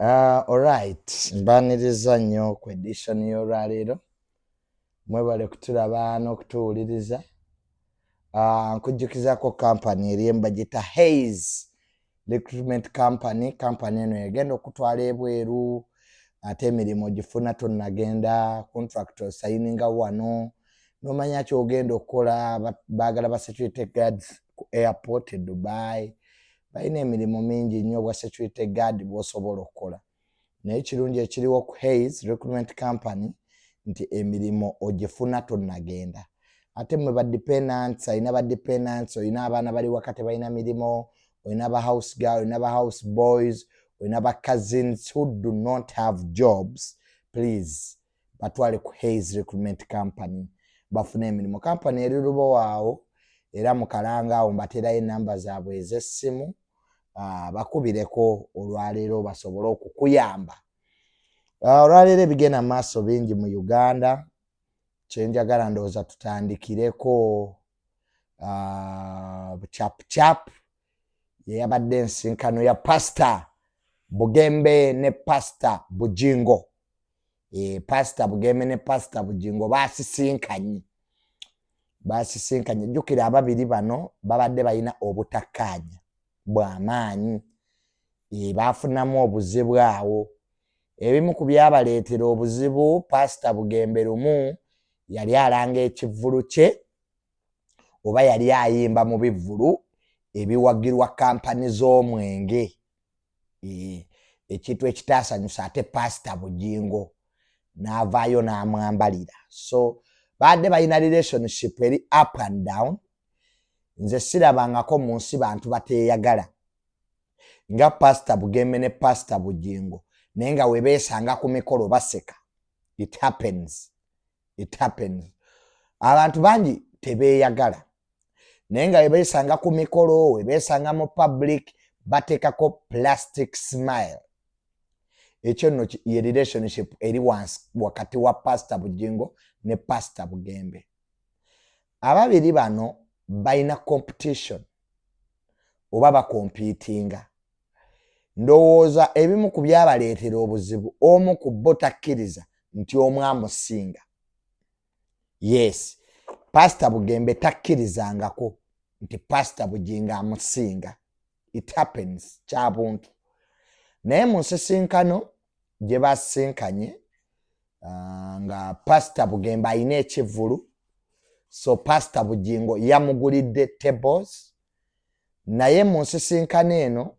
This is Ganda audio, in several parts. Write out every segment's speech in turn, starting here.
Alright, mbaniriza nnyo ku edition y'olwaleero. Mwebale kutulaba n'okutuwuliriza. Nkujjukizako kampani eri mbagita Hayes Recruitment Company. Kampani eno egenda okutwala ebweru ate emirimu gifuna tonnagenda, contract osayininga wano nomanya kyogenda okukola. Baagala ba security guards ku airport e Dubai. Balina emirimu mingi nnyo bwa security guard bw'osobola okukola. Naye kirungi ekiriwo ku Hayes Recruitment Company nti emirimu ogifuna tonnagenda. Ate mwe ba dependents, olina ba dependents, olina abaana bali wakati balina mirimu, olina ba house girl, olina ba house boys, olina ba cousins who do not have jobs, please batwale ku Hayes Recruitment Company bafune emirimu. Company eri Lubowaawo era mukalanga awo mbaterayo enamba zaabwe ez'essimu. Bakubireko olwaleero basobole okukuyamba. Olwaleero ebigenda maaso bingi mu Uganda. Kyenjagala ndowooza tutandikireko chap yeyabadde ensinkano ya Pastor Bugembe ne Pastor Bujjingo. Pastor Bugembe ne Pastor Bujjingo basisinkanye. Jjukira ababiri bano babadde balina obutakkaanya bw'amaanyi. Baafunamu obuzibu awo. Ebimu ku byabaleetera obuzibu, Pastor Bugembe lumu yali alanga ekivvulu kye oba yali ayimba mu bivvulu ebiwagirwa kampani z'omwenge. Ekintu ekitaasanyusa ate Pastor Bujjingo n'avaayo n'amwambalira. So baadde balina relationship eri up and down. Nze sirabangako mu nsi bantu bateeyagala nga Pastor Bugembe ne Pastor Bujjingo, naye nga we beesanga ku mikolo baseka. It happens. Abantu bangi tebeeyagala, naye nga we beesanga ku mikolo, we beesanga mu public bateekako plastic smile. Ekyo nno ye relationship eri wakati wa Pastor Bujjingo ne Pastor Bugembe. Ababiri bano balina competition oba bakompiitinga. Ndowooza ebimu ku byabaleetera obuzibu, omu ku bo takkiriza nti omu amusinga. Yes, Pastor Bugembe takkirizangako nti Pastor Bujjingo amusinga. It happens, kya buntu. Naye mu nsisinkano gye basisinkanye nga Pastor Bugembe alina ekivvulu, so Pastor Bujjingo yamugulidde tables. Naye mu nsisinkano eno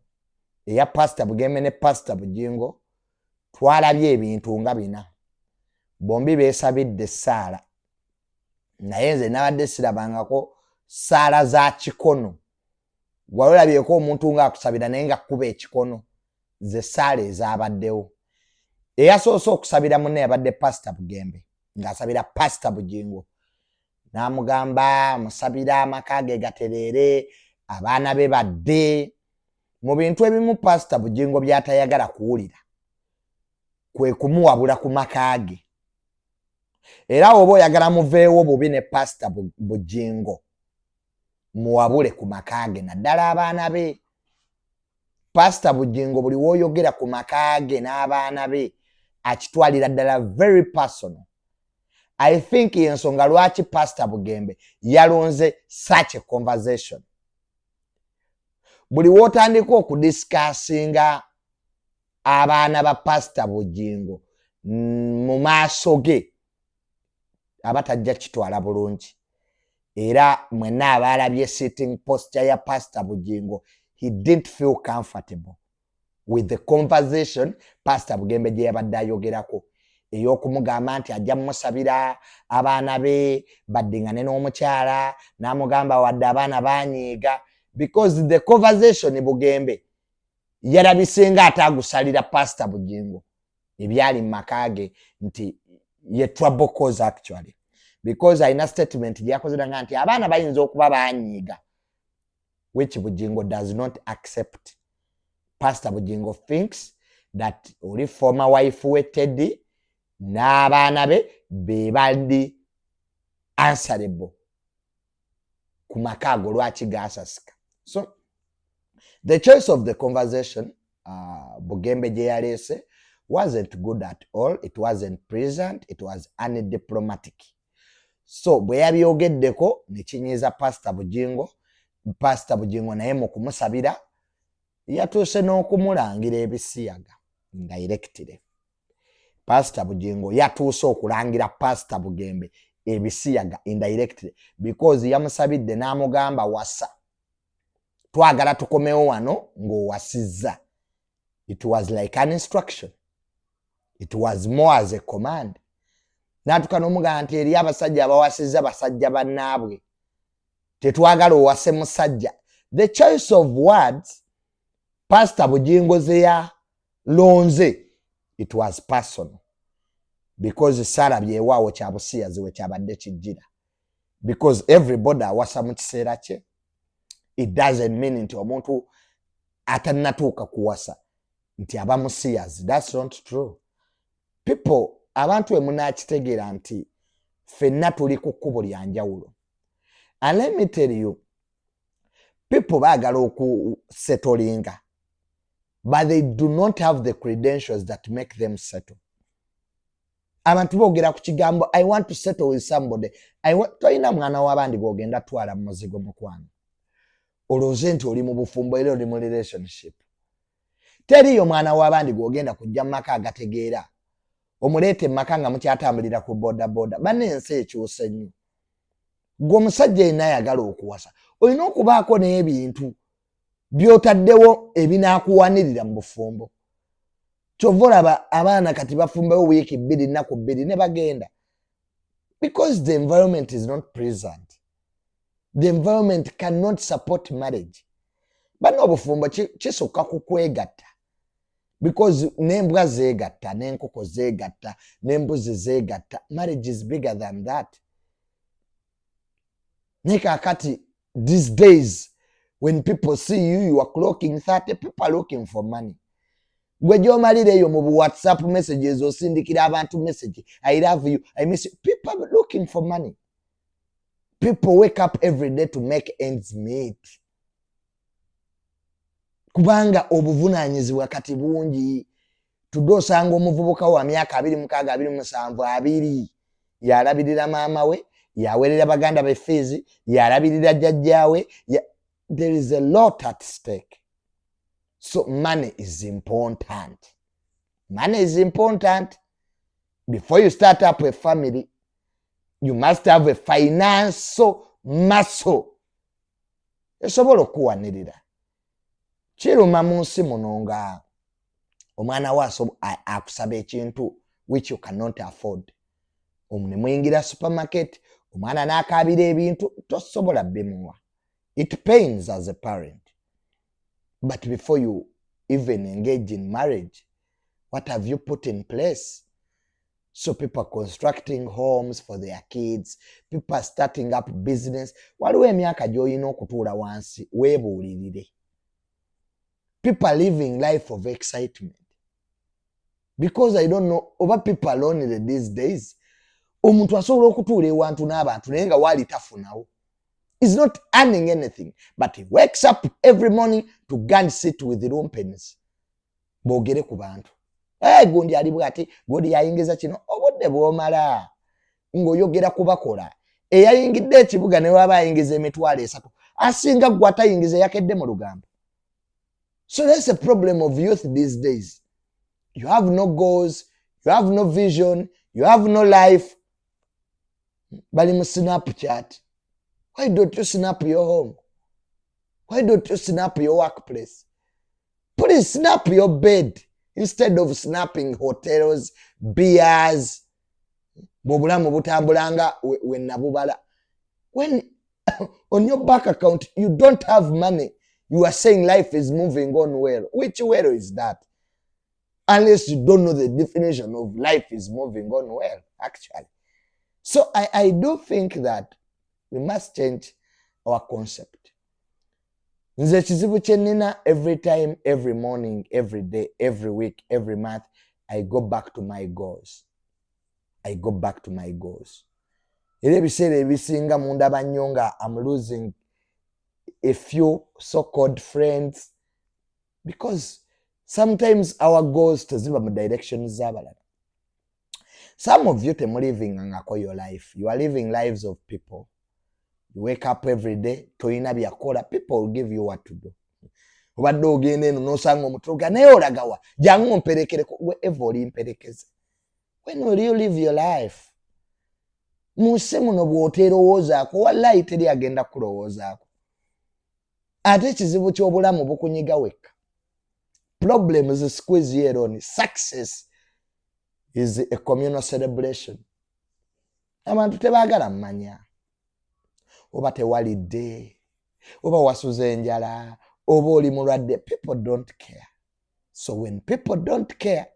eya Pastor Bugembe ne Pastor Bujjingo twalabye ebintu nga bina. Bombi beesabidde ssaala, naye nze nabadde sirabangako ssaala za kikono. Wali olabyeko omuntu ng'akusabira naye nga kuba ekikono. Ze ssaala ezabaddewo. Eyasoose okusabira munne yabadde Pastor Bugembe ng'asabira Pastor Bujjingo. N'amugamba musabira amaka ge gatereere, abaana be badde. Mu bintu ebimu Pastor Bujjingo by'atayagala kuwulira kwe kumuwabula ku maka ge. Era oba oyagala muveewo bubi ne Pastor Bujjingo, muwabule ku maka ge, naddala abaana be. Pastor Bujjingo buli w'oyogera ku maka ge n'abaana be akitwalira ddala very personal. I think y'ensonga lwaki Pastor Bugembe yalonze such a conversation. Buli w'otandika okudiscussinga abaana ba Pastor Bujjingo mu maaso ge aba tajja kitwala bulungi. Era mwenna abaalabye sitting posture ya Pastor Bujjingo, he didn't feel comfortable with the conversation Pastor Bugembe gye yabadde ayogerako, ey'okumugamba nti ajja musabira abaana be baddingane n'omukyala, n'amugamba wadde abaana banyiiga, because the conversation Bugembe yalabisenga ataagusalira Pastor Bujjingo ebyali mu maka ge nti ye trouble cause actually, because alina statement gyakozeranga nti abaana bayinza okuba banyiiga, which Bujjingo does not accept. Pastor Bujjingo thinks that oli former wife we Teddy n'abaana be bandi answerable ku maka ago lwaki gaasasika. So the choice of the conversation Bugembe gye wasn't good at all. It wasn't pleasant. It was undiplomatic. So bwe yabyogeddeko ne kinyiiza Pastor Bujjingo naye mu kumusabira yatuuse n'okumulangira ebisiyaga indirectly. Pastor Bujjingo yatuuse okulangira Pastor Bugembe ebisiyaga indirectly because yamusabidde n'amugamba wasa. Twagala tukomewo wano ng'owasizza. It was like an instruction. It was more as a command. N'atuuka n'omugamba nti eri abasajja abawasizza basajja bannaabwe. Tetwagala owase musajja. The choice of words Pastor Bujjingo ze yalonze, it was personal. Because saalabye ewaawo kya busiyazi we kyabadde kijjira. Because everybody awasa mu kiseera kye. It doesn't mean nti omuntu atannatuuka kuwasa nti aba musiyazi. That's not true. People, abantu emunakitegeera nti ffenna tuli ku kkubo lya njawulo. And let me tell you, people baagala okusettlinga, but they do not have the credentials that make them settle. Abantu boogera ku kigambo, I want to settle with somebody. Toyina mwana w'abandi gw'ogenda twala mu muzigo mukwano. Olowooza nti oli mu bufumbo era oli mu relationship. Teriyo mwana w'abandi gw'ogenda kujja mu maka agategeera. Omuleete mu maka nga mukyatambulira ku bodaboda. Bannensi ekyuse nnyo. Gwe omusajja yenna ayagala okuwasa. Olina okubaako n'ebintu by'otaddewo ebinaakuwanirira mu bufumbo. Kyova olaba abaana kati bafumbayo wiiki 2 nnaku 2 ne bagenda. Because the environment is not pleasant. The environment cannot support marriage. Bano obufumbo kisukka ku kwegatta. Because n'embwa zeegatta, n'enkoko zeegatta, n'embuzi zeegatta. Marriage is bigger than that. Nekakati, these days, when people see you, you are clocking 30, people are looking for money. Gwe gy'omalireyo mu WhatsApp messages osindikira abantu message, I love you, I miss you. People are looking for money. People wake up every day to make ends meet. Kubanga obuvunaanyizibwa kati bungi. Tudosanga omuvubuka wa myaka 26, 27, 2 yalabirira maama we, yaweerera baganda be fees, yalabirira jjajjaawe. There is a lot at stake. So money is important. Money is important. Before you start up a family, you must have a financial muscle. Esobola okuwanirira. Kiruma mu nsi muno nga omwana waaso akusaba ekintu which you cannot afford. Ne muyingira supermarket, omwana n'akaabira ebintu tosobola bimuwa. It pains as a parent. But before you even engage in marriage, what have you put in place? So people are constructing homes for their kids. People are starting up business. Waliwo emyaka gy'olina okutuula wansi weebuulirire. People are living life of excitement. Because I don't know, oba people are lonely these days. Omuntu asobola okutuula ewantu n'abantu naye nga waali tafunawo. He's not earning anything, but he wakes up every morning to go and sit with the lumpennies. Boogere ku bantu. Gundi ali bw'ati, gundi yayingiza kino, obudde bw'omala ng'oyogera ku bakola. Eyayingidde ekibuga ne waba ayingiza emitwalo 3. Asinga gwe atayingiza yakedde mu lugambo. So that's a problem of youth these days. You have no goals, you have no vision, you have no life. Bali mu Snapchat. Why don't you snap your home? Why don't you snap your workplace? Please snap your bed instead of snapping hotels, beers. Bobulamu butambulanga when nabubala. When on your bank account you don't have money, you are saying life is moving on well. Which well is that? Unless you don't know the definition of life is moving on well, actually. So I do think that we must change our concept. Nze kizibu kye nnina every time, every morning, every day, every week, every month, I go back to my goals. I go back to my goals. Era ebiseera ebisinga mundaba nnyo nga I'm losing a few so-called friends because sometimes our goals teziba mu direction z'abalala. Some of you temu living ngako your life. You are living lives of people. You wake up every day, toyina byakola, people will give you what to do. Obadde ogenda eno n'osanga omutuuga naye olagawa jangu omperekereko wherever oli mperekeze. When will you live your life? Munsi muno bw'oterowoozaako wallahi teri agenda kulowoozaako. Ate ekizibu ky'obulamu bukunyiga wekka. Problem is a squeeze here on success is a communal celebration. Abantu tebaagala mmanya. Oba tewalidde, oba wasuze enjala, oba oli mulwadde. People don't care. So when people don't care,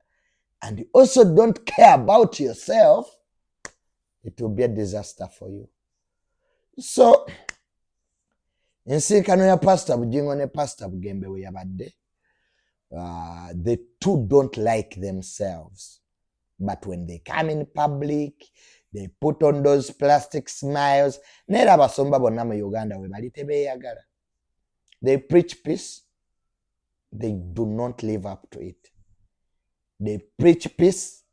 and you also don't care about yourself, it will be a disaster for you. So, ensinkano ya Pastor Bujjingo ne Pastor Bugembe we yabadde, the two don't like themselves. But when they come in public, they put on those plastic smiles. Nera abasomba bonna mu Uganda we bali tebeyagala. They preach peace. They do not live up to it. They preach peace.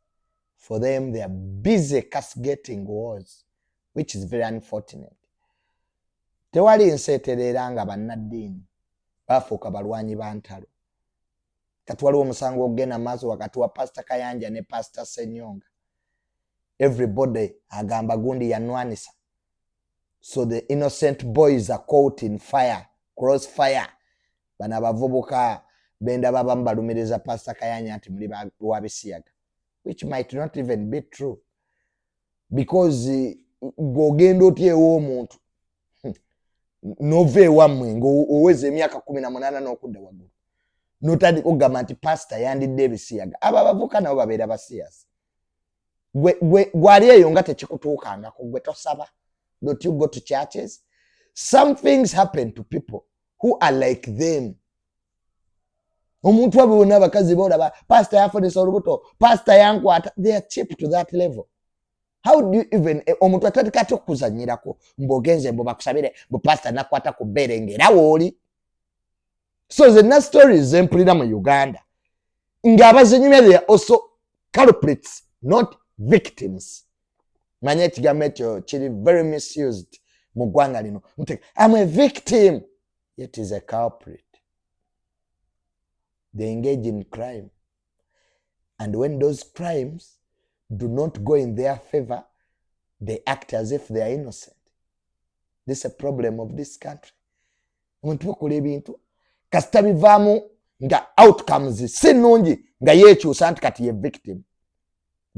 For them, they are busy castigating wars, which is very unfortunate. Tewali nseeterera nga bannaddiini bafuuka balwanyi ba ntalo. Kati waliwo omusango ogenda maaso wakati wa Pastor Kayanja ne Pastor Senyonga. Everybody agamba gundi yanwanisa. So the innocent boys are caught in fire, crossfire. Bana abavubuka benda babamu balumiriza Pastor Kayanja nti muli wabisiyaga. Which might not even be true. Because gogenda otyewo omuntu nove wamwe ng'oweza emyaka 18 n'okudda waggulu. Notandika okugamba nti Pastor yandidde ebisiyaga. Abo abavubuka nabo babeera basiyasi. Gwali eyo nga tekikutuukangako gwe tosaba. Don't you go to churches? Some things happen to people who are like them. Omuntu abona abakazi bolaba Pastor yafonesa olubuto, Pastor yankwata, they are cheap to that level. How do you even omuntu atandika okuzanyirako mbogenze mbo bakusabire mbo Pastor nakwata ku bbere ngerawo oli. So the stories empulira mu Uganda ng'abazenyumya they are also culprits, not victims. Manya ekigambo ekyo kiri very misused mu ggwanga lino. I'm a victim, yet is a culprit. They engage in crime. And when those crimes do not go in their favor, they act as if they are innocent. This is a problem of this country. Omuntu bakola ebintu kasita bivaamu nga outcomes si nnungi nga yeekyusa nti kati ye victim.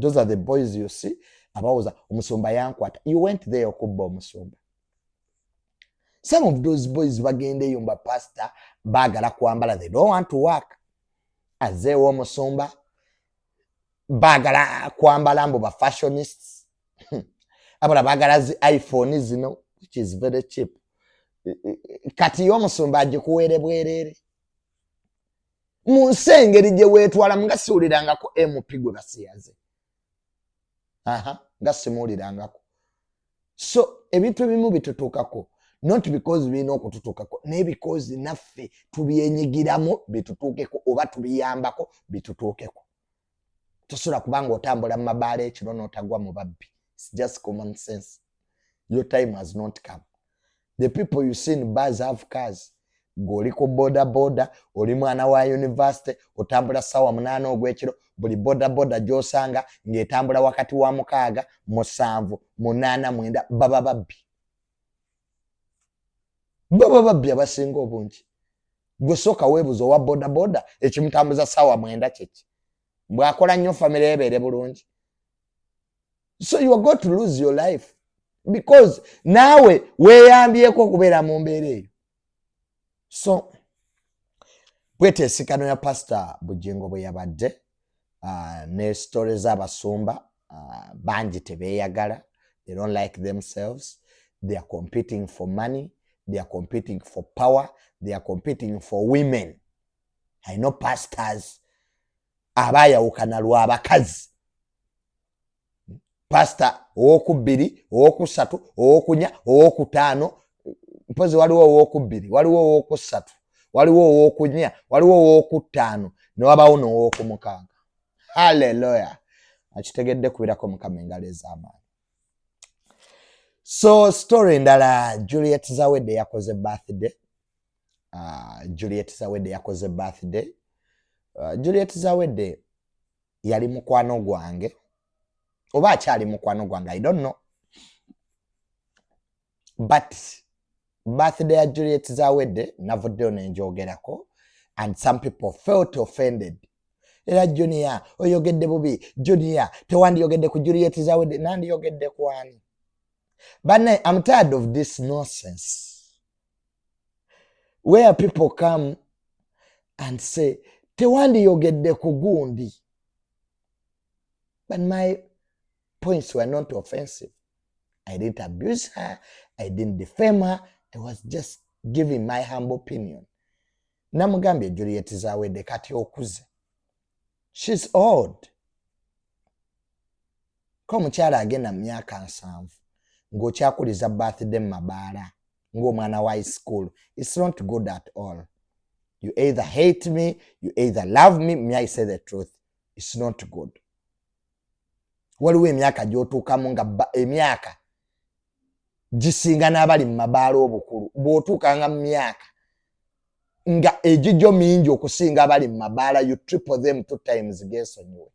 Those are the boys you see abawuza omusumba yankwata. You went there okubba omusumba. Some of those boys bagenda eyo mba pastor baagala kwambala, they don't want to work. Azeewo omusumba baagala kwambala mbu ba fashionists. Abala baagala zi iPhone zino, which is very cheap. Kati y'omusumba agikuweere bwereere. Mu nsi engeri gye weetwala nga siwulirangako MP gwe basiyaze. Nga simuwulirangako. So ebintu ebimu bitutuukako. Not because birina okututuukako, naye because naffe tubyenyigiramu bitutuukeko oba tubiyambako bitutuukeko. Tosobola kubanga otambula mu mabaala ekiro n'otagwa mu babbi. It's just common sense. Your time has not come. The people you see in bars have cars. Goli ku boda, oli mwana wa university, otambula sawa 8 ogw'ekiro, buli boda gy'osanga ng'etambula wakati wa 6, 7, 8, 9 baba babbi. Baba babbi abasinga obungi. Gwe sooka weebuza owa boda ekimutambuza sawa 9 kyeki. Bw'akola nnyo family ebeere bulungi. So you are going to lose your life. Because naawe weeyambyeko okubeera mu mbeera eyo. So, bwete ensikano ya Pastor Bujjingo bwe yabadde, ne stories z'abasumba, bangi tebeeyagala. They don't like themselves. They are competing for money. They are competing for power. They are competing for women. I know pastors abaayawukana lwa bakazi. Pastor ow'okubiri, ow'okusatu, ow'okunya, ow'okutaano, mpozi waliwo ow'okubiri, waliwo ow'okusatu, waliwo ow'okunya, waliwo ow'okutaano. ne wabaawo n'ow'okumukaaga. Hallelujah. Akitegedde kubirako Mukama engalo ez'amaanyi. So story ndala, Juliet Zawadde yakoze birthday. Juliet Zawadde yakoze birthday. Juliet Zawadde yali mukwano gwange, oba akyali mukwano gwange, I don't know. But birthday ya Juliet Zawadde navuddeyo nenjogerako, and some people felt offended. Era Junior oyogedde bubi, Junior tewandiyogedde ku Juliet Zawadde, nandiyogedde ku ani? But I'm tired of this nonsense where people come and say tewandiyogedde ku gundi, but my points were not offensive. I didn't abuse her, I didn't defame her, I was just giving my humble opinion. Namugambye Juliet Zawadde kati okuze. She's old. Ko mukyala agenda mu myaka 7 ng'okyakuliza birthday mu mabaala ng'omwana wa high school. It's not good at all. You either hate me, you either love me. May I say the truth? It's not good. Waliwo emyaka gy'otuukamu nga emyaka gisinga n'abali mu mabaala obukulu. Bw'otuukanga mu myaka nga egijjo mingi okusinga abali mu mabaala, you triple them 2 times gesonyiwe.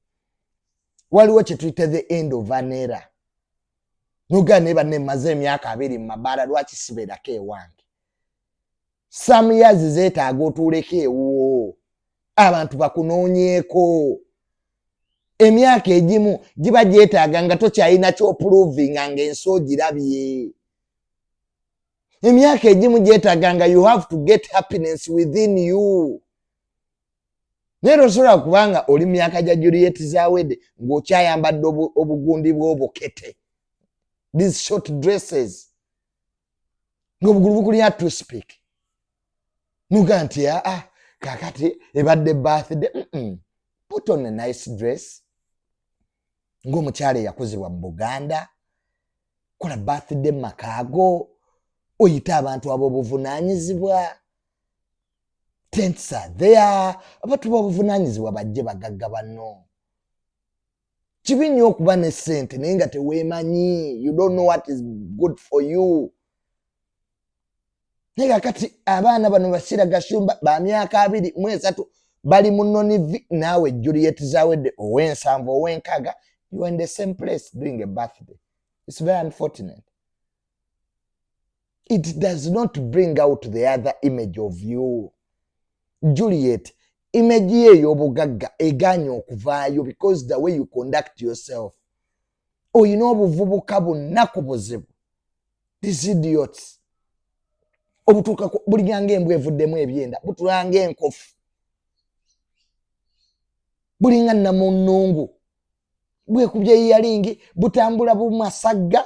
Waliwo kye tuyite the end of an era. Nuga ne banne maze emyaka 2 mu mabaala, lwaki sibeerako ewange? Some years zeetaaga otuuleko ewo, abantu bakunoonyeeko. Emyaka egimu giba gyetaaga nga tokyalina ky'oprovinga ng'ensi ogirabye. Emyaka egimu gyetaaga nga you have to get happiness within you. Naye osobola kubanga oli myaka gya Juliet Zawadde ng'okyayambadde obugundi bw'obukete, these short dresses, ng'obugulu bukulina to speak. Nuga nti kakati ebadde birthday. Put on a nice dress. Ng'omukyala yakuzibwa mu Buganda, kola birthday makaago, oyita abantu ab'obuvunaanyizibwa. Tents are there. Abantu b'obuvunaanyizibwa bajje bagagga banno. Kibi nnyo okuba ne ssente naye nga teweemanyi. You don't know what is good for you. Naye kakati abaana bano Bashira Gashumba ba myaka 23 bali mu Nonivi, naawe Juliet Zawadde ow'ensanvu ow'enkaaga, you are in the same place doing a birthday. It's very unfortunate. It does not bring out the other image of you. Juliet, image ye y'obugagga eganya okuvaayo because the way you conduct yourself. Oyina obuvubuka bunaku buzibu. These idiots. Obutuuka bulinyanga embwa evuddemu ebyenda, butulanga enkofu. Bulinga namunnungu. Bwekubye earring, butambula bumasagga.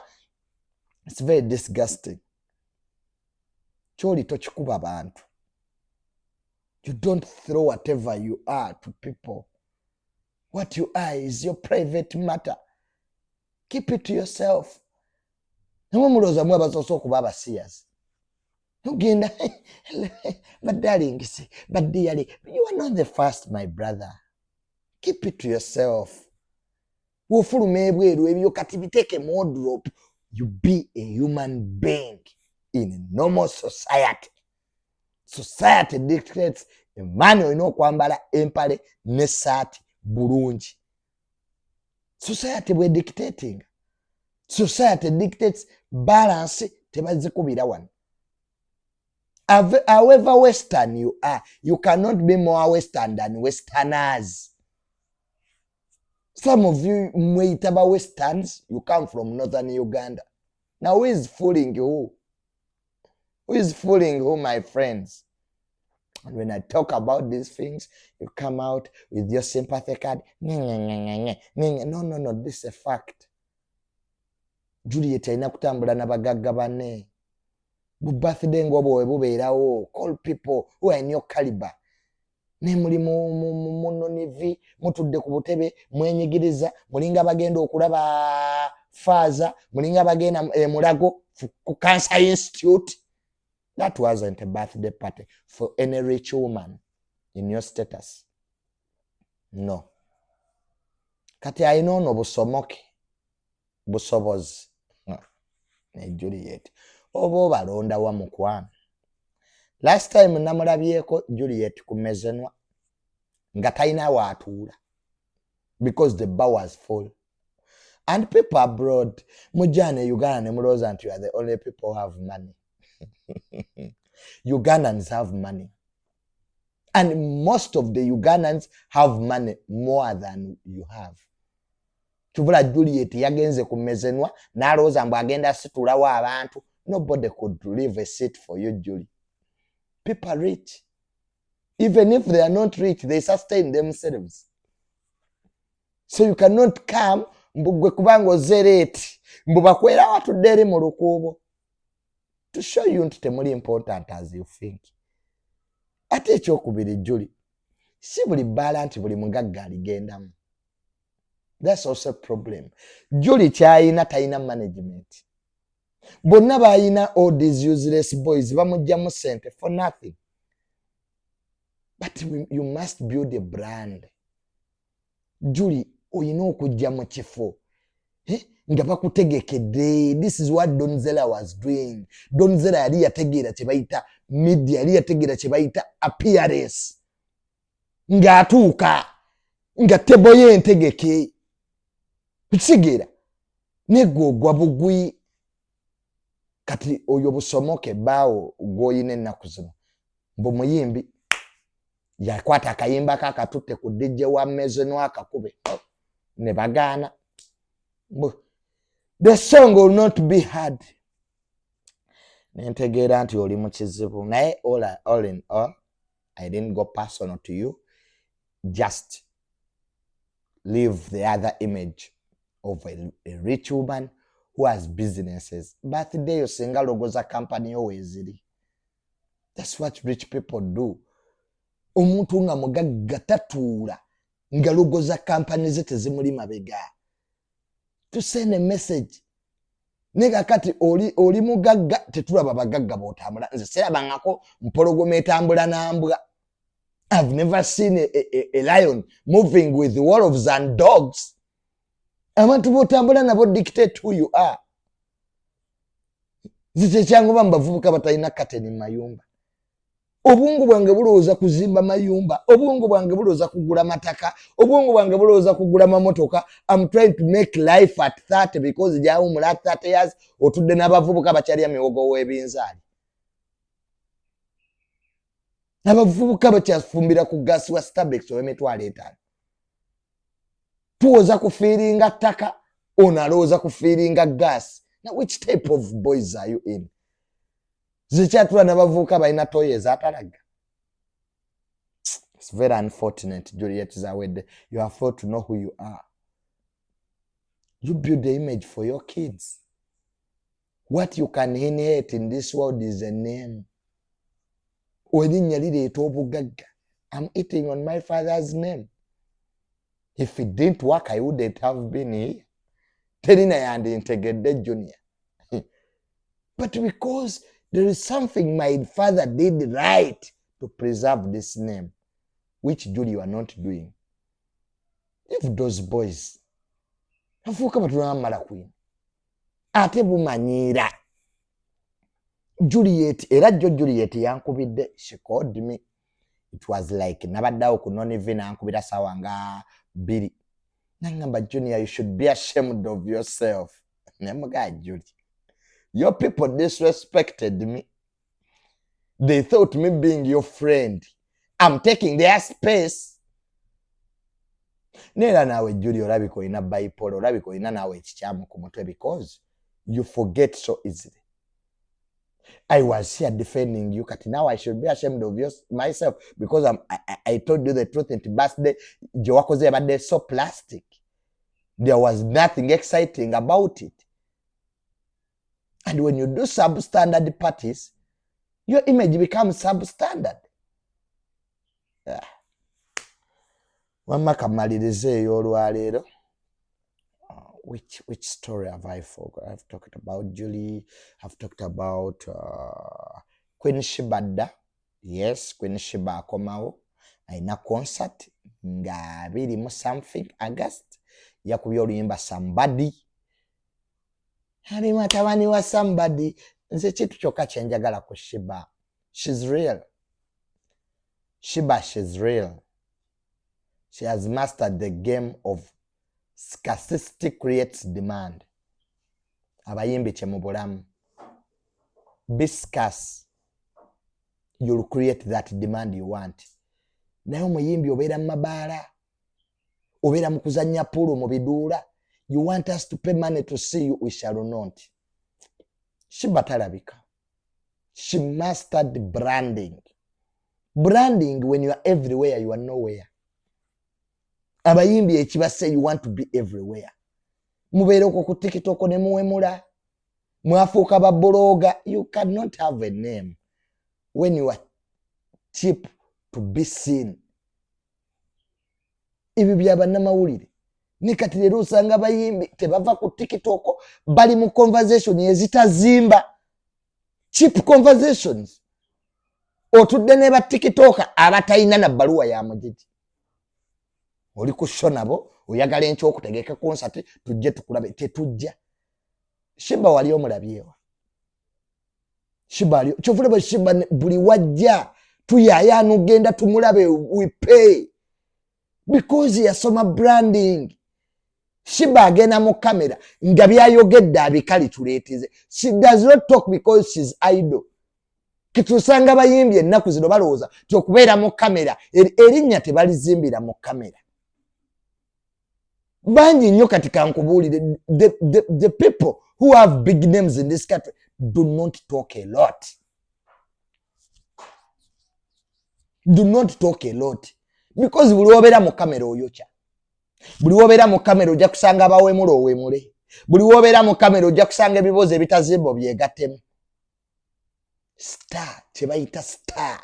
It's very disgusting. Kyoli tokikuba bantu. You don't throw whatever you are to people. What you are is your private matter. Keep it to yourself. Namwe mulooza mwe abasoose okuba abasiyazi. Nugenda, but darling, but dearly, you are not the first, my brother. Keep it to yourself. Wofuluma ebweru ebyo kati biteke mu wardrobe. You be a human being in a normal society. Society dictates a man olina okwambala empale n'essaati bulungi. Society bwe dictating. Society dictates balance tebazikubira wano. However Western you are, you cannot be more Western than Westerners. Some of you mwitaba Westerns, you come from northern Uganda. Now who is fooling you? Who is fooling who, my friends? And when I talk about these things, you come out with your sympathy card. No, this is a fact. Juliet alina kutambula n'abagagga banne. Bu birthday ng'obwo bwe bubeerawo. Call people who are in your caliber. Ne muli mu Nonivi, mutudde ku butebe, mwenyigiriza, mulinga bagenda okulaba faaza, mulinga bagenda Mulago ku Cancer Institute. That wasn't a birthday party for any rich woman in your status. no kati ayina ono busomoke busobozi ne Juliet oba obalonda wa mukwano. Last time namulabyeko Juliet ku Mezenwa nga talina waatuula because the bar was full. And people abroad, mujane Uganda ne mulowooza nti you are the only people who have money. Ugandans have money. And most of the Ugandans have money more than you have. Tubula Juliet yagenze ku Mezenwa n'alowooza mbu agenda situlawo abantu. Nobody could leave a seat for you, Julie. People rich. Even if they are not rich, they sustain themselves. So you cannot come mbugwe kubanga ozereti mbubakwera watudde eri mu lukuubo to show you nti temuli important as you think. Ate ekyokubiri Julie, si buli bbaala nti buli mugagga aligendamu. That's also a problem. Julie kyayina talina management. Bonna bayina all these useless boys bamugjamu sente for nothing. But you must build a brand. Julie, oyina okujja mu kifo nga bakutegekedde. This is what Donzella was doing. Donzella yali yategeera kye bayita media, yali yategeera kye bayita appearance. Ng'atuuka nga tebo ye ntegeke. Kitegeera negwe ogwa bugwi. Kati oyo busomoke baawo gwoyina ennaku zino mbu muyimbi yakwata akayimba kakatutte ku DJ wa Mezenwa akakube ne bagaana. The song will not be heard. Nentegeera nti oli mu kizibu naye all in all, I didn't go personal to you. Just leave the other image of a rich woman who has businesses. Birthday yo singa logoza company yo weziri. That's what rich people do. Omuntu nga mugagga tatuula nga logoza company ze tezimuli mabega. To send a message. Nega kati oli mugagga tetulaba bagagga botambula. Nze serabangako mpologoma etambula n'ambwa. I've never seen a lion moving with wolves and dogs. Abantu botambula nabo dictate who you are. Zite kyangu bavubuka batalina kateni mayumba. Obwongo bwange bulowooza kuzimba mayumba. Obwongo bwange bulowooza kugula mataka. Obwongo bwange bulowooza kugula mamotoka. I'm trying to make life at 30 because jawo mula 30 years otudde n'abavubuka bakyalya miwogo w'ebinzaali. Abavubuka bakyafumbira ku gas wa Starbucks ow'emitwalo 5. Tuwoza kufiiringa ttaka, ono alowooza kufiiringa gas. Now which type of boys are you in? Zikyatula n'abavubuka balina toyi ezatalaga. It's very unfortunate, Juliet Zawadde. You have failed to know who you are. You build the image for your kids. What you can inherit in this world is a name. I'm eating on my father's name. If it didn't work, I wouldn't have been here. Terina and integrated junior. But because there is something my father did right to preserve this name, which Julie you are not doing. If those boys, ate bumanyira Juliet, era Juliet yankubidde, she called me. It was like nabaddawo ku non-even ankubira sawa nga 2. Nangamba Junior, you should be ashamed of yourself. Nemuga Julie. Your people disrespected me. They thought me being your friend, I'm taking their space. Nera nawe Julie olabiko ina bipolar, olabiko ina nawe ekikyamu ku mutwe because you forget so easily. I was here defending you, Kati. Now I should be ashamed of myself because I told you the truth. And birthday, Jowakoze birthday so plastic. There was nothing exciting about it. And when you do substandard parties, your image becomes substandard. Wamma kamalirize olwaleero. Which story have I forgot? I've talked about Julie. I've talked about Queen Shibadda. Yes, Queen Shiba akomawo. alina concert nga 20 something August yakubye oluyimba somebody ali matabani wa somebody. Nze kitu kyokka kyenjagala ku Shiba, she's real. Shiba, she's real. She has mastered the game of scarcity creates demand. Abayimbi kye mu bulamu, be scarce, you'll create that demand you want. Naye omuyimbi obeera mu mabaala, obeera mu kuzannya pulu mu biduula, you want us to pay money to see you, we shall not. Shiba talabika. She mastered branding. Branding, when you are everywhere, you are nowhere. Abayimbi ekibase, you want to be everywhere. Mubeere okwo ku TikTok ne muwemula, mwafuuka babologa. You cannot have a name when you are cheap to be seen. Ibi bya bannamawulire ne kati leero osanga abayimbi tebava ku TikTok, bali mu conversation ezitazimba, cheap conversations. Otudde ne ba TikTok abatalina na bbaluwa ya mujiji. Oli ku show nabo oyagala enkyokutegeka concert tujje tukulabe, tetujja. Shiba wali omulabyewa. Shiba ali kyovulaba Shiba buli wajja tuyaya nugenda tumulabe, we pay because yasoma branding. Shiba agenda mu kamera nga byayogedde abikali tuleeteze. She does not talk because she's idle. Kitusanga bayimbi ennaku zino balowooza tokubeera mu kamera, erinnya tebalizimbira mu kamera. Banji nnyo kati kankubuulire, the people who have big names in this country do not talk a lot. Do not talk a lot. Because buli obeera mu kamera oyokya. Buli obeera mu kamera ojja kusanga abawemula owemule. Buli obeera mu kamera ojja kusanga ebibuuzo ebitazimba byegattemu. Star, kyebayita star,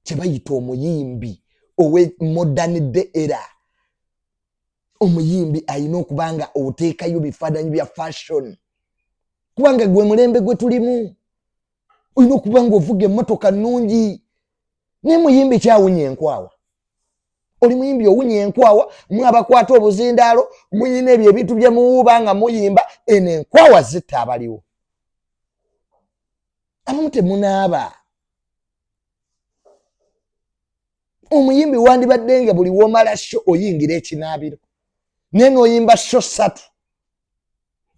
kyebayita omuyimbi owe modern day era. Omuyimbi alina okubanga oteekayo bifaananyi bya fashion. Kubanga gwe mulembe gwe tulimu. Olina okubanga ovuga emmotoka nnungi. Ne muyimbi kyawunya enkwawa. Oli muyimbi owunya enkwawa, mwe abakwata obuzindaalo, muyina ebyo ebintu bye muwuuba nga muyimba, eno enkwawa zitta abaliwo. Abamu temunaaba. Omuyimbi wandibadde nga buli womala sho oyingira ekinaabiro. Naye n'oyimba sho 3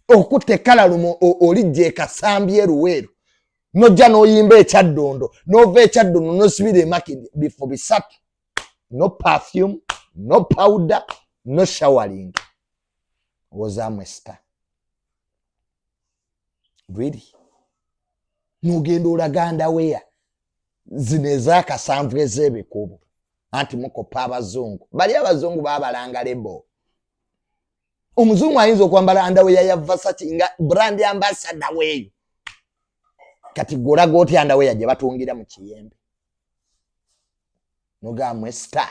okutta ekkalalumo olijja ekasambye eruweeru, nojja n'oyimba ekyaddondo, n'ova ekyaddondo n'osibira emakindi, bifo 3. No perfume, no powder, no showering. Wozamwe star. Really? Nogenda olaganda weya zino ez'akasanvu ez'ebikubo anti mukopa abazungu. Bali abazungu babalanga lebo. Omuzungu ayinza okwambala andaweya ya Versace nga brand ambassador weeyo. Kati golaga oti andaweya gye batungira mu kiyembe. Nogamwe star.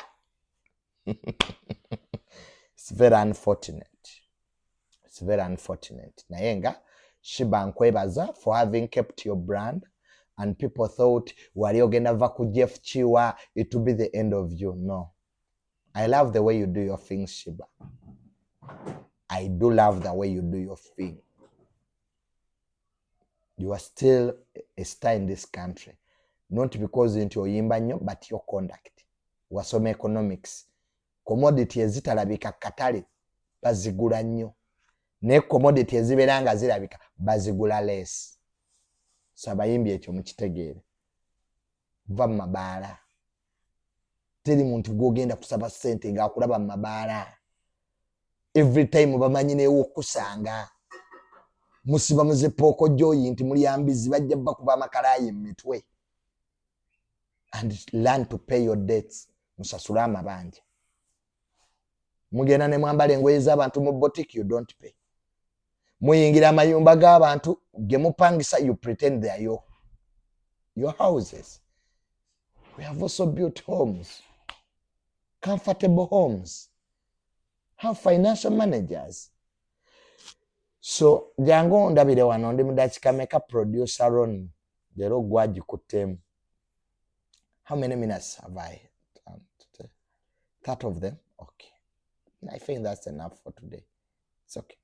It's very unfortunate. It's very unfortunate. Naye nga Shiba nkwebaza for having kept your brand, and people thought wali ogenda va ku Jeff Chiwa, it will be the end of you. No. I love the way you do your things, Shiba. I do love the way you do your thing. You are still a star in this country. Not because into oyimba nnyo, but your conduct. Wasoma economics. Commodity ezitalabika katale bazigula nnyo. Ne commodity ezibeera nga zirabika bazigula less. So abayimbi ekyo mukitegeere. Va mu mabaala. Teri muntu gwogenda kusaba ssente ng'akulaba mu mabaala. Every time bamanyineewo okusanga. Musiba muzepooko joyi nti muliyambizi bajja bakuba amakalayi mu mitwe. And learn to pay your debts. Musasula amabanja. Mugenda ne mwambala engoye z'abantu mu boutique, you don't pay. Muyingira amayumba g'abantu ge mupangisa, you pretend they are your houses. We have also built homes, comfortable homes, have financial managers. So jangu ndabire wano ndi mudachika makeup producer Ron leero gwagikuttemu. How many minutes have I done? 30 of them. Okay, I think that's enough for today. It's okay.